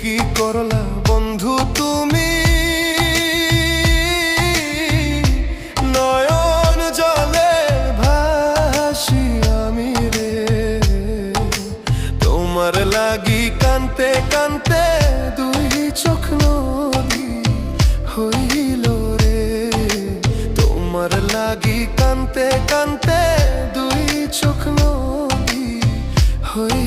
কি করলা বন্ধু তুমি, নয়ন জলে ভাসি আমি রে। তোমার লাগি কানতে কানতে দুই চোখ নদী হইল রে। তোমার লাগি কানতে কানতে দুই চোখ নদী হইল।